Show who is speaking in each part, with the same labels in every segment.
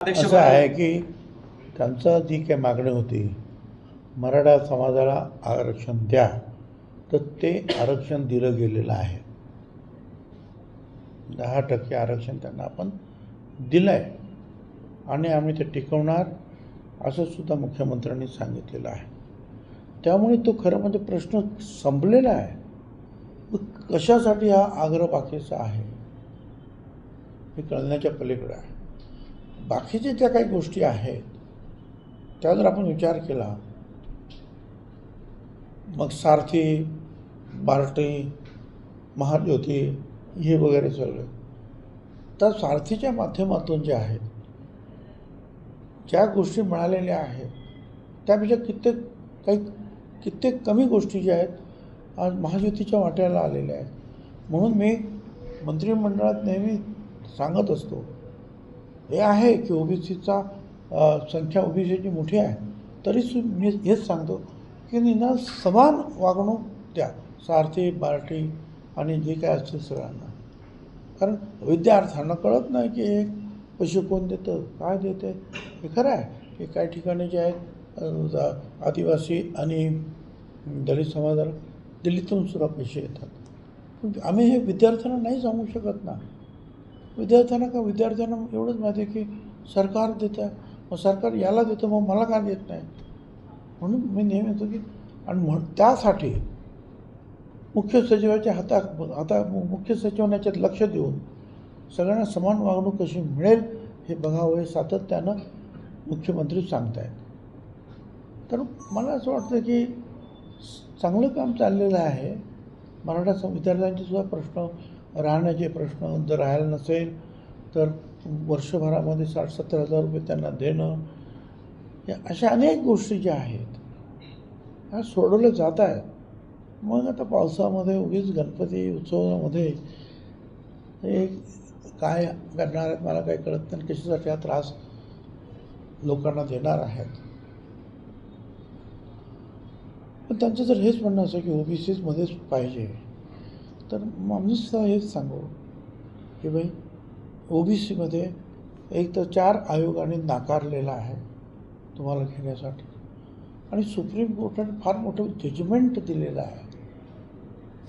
Speaker 1: असं आहे की त्यांचा जी काही मागणी होती मराठा समाजाला आरक्षण द्या, तर ते आरक्षण दिलं गेलेलं आहे. 10% आरक्षण त्यांना आपण दिलं आहे आणि आम्ही ते टिकवणार असं सुद्धा मुख्यमंत्र्यांनी सांगितलेलं आहे. त्यामुळे तो खरं म्हणजे प्रश्न संपलेला आहे. कशासाठी हा आग्रह बाकीचा आहे हे कळण्याच्या पलीकडे आहे. बाकीच्या ज्या काही गोष्टी आहेत त्या जर आपण विचार केला, मग सारथी, बार्टी, महाज्योती हे वगैरे सगळं, तर सारथीच्या माध्यमातून जे आहेत ज्या गोष्टी मिळालेल्या आहेत त्यापेक्षा कित्येक कमी गोष्टी ज्या आहेत आज महाज्योतीच्या वाट्याला आलेल्या आहेत. म्हणून मी मंत्रिमंडळात नेहमी सांगत असतो, हे आहे की ओबीसीचा संख्या ओबीसीची मोठी आहे, तरी मी हेच सांगतो की निदान समान वागणूक द्या सारथी, बार्टी आणि जे काय असतील सगळ्यांना. कारण विद्यार्थ्यांना कळत नाही की हे पैसे कोण देतं, काय देते. हे खरं आहे की काही ठिकाणी जे आहेत आदिवासी आणि दलित समाजाला दिल्लीतून सुद्धा पैसे येतात. पण आम्ही हे विद्यार्थ्यांना नाही सांगू शकत ना. विद्यार्थ्यांना एवढंच माहिती आहे की सरकार देतं, मग सरकार याला देतं, मग मला का देत नाही. म्हणून मी नेहमी म्हणतो की आणि त्यासाठी मुख्य सचिवाच्या आता मुख्य सचिवांना याच्यात लक्ष देऊन सगळ्यांना समान वागणूक कशी मिळेल हे बघावं, हे सातत्यानं मुख्यमंत्री सांगत आहेत. तर मला असं वाटतं की चांगलं काम चाललेलं आहे. मराठा विद्यार्थ्यांचे सुद्धा प्रश्न, राहण्याचे प्रश्न जर राहायला नसेल तर वर्षभरामध्ये 60-70 हजार रुपये त्यांना देणं, या अशा अनेक गोष्टी ज्या आहेत ह्या सोडवल्या जात आहेत. मग आता पावसामध्ये उगीच गणपती उत्सवामध्ये हे काय करणार आहेत मला काही कळत नाही. कशासाठी हा त्रास लोकांना देणार आहेत. पण त्यांचं जर हेच म्हणणं असं की ओबीसीमध्येच पाहिजे, तर आम्ही सुद्धा हेच सांगू की बाई ओबीसीमध्ये एक तर 4 आयोगाने नाकारलेला आहे तुम्हाला घेण्यासाठी, आणि सुप्रीम कोर्टाने फार मोठं जजमेंट दिलेलं आहे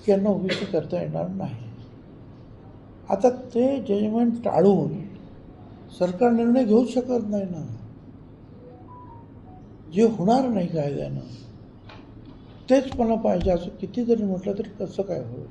Speaker 1: की यांना ओबीसी करता येणार नाही. आता ते जजमेंट टाळून सरकार निर्णय घेऊच शकत नाही ना. जे होणार नाही कायद्यानं तेच मला पाहिजे असं किती जरी म्हटलं तरी कसं काय होईल.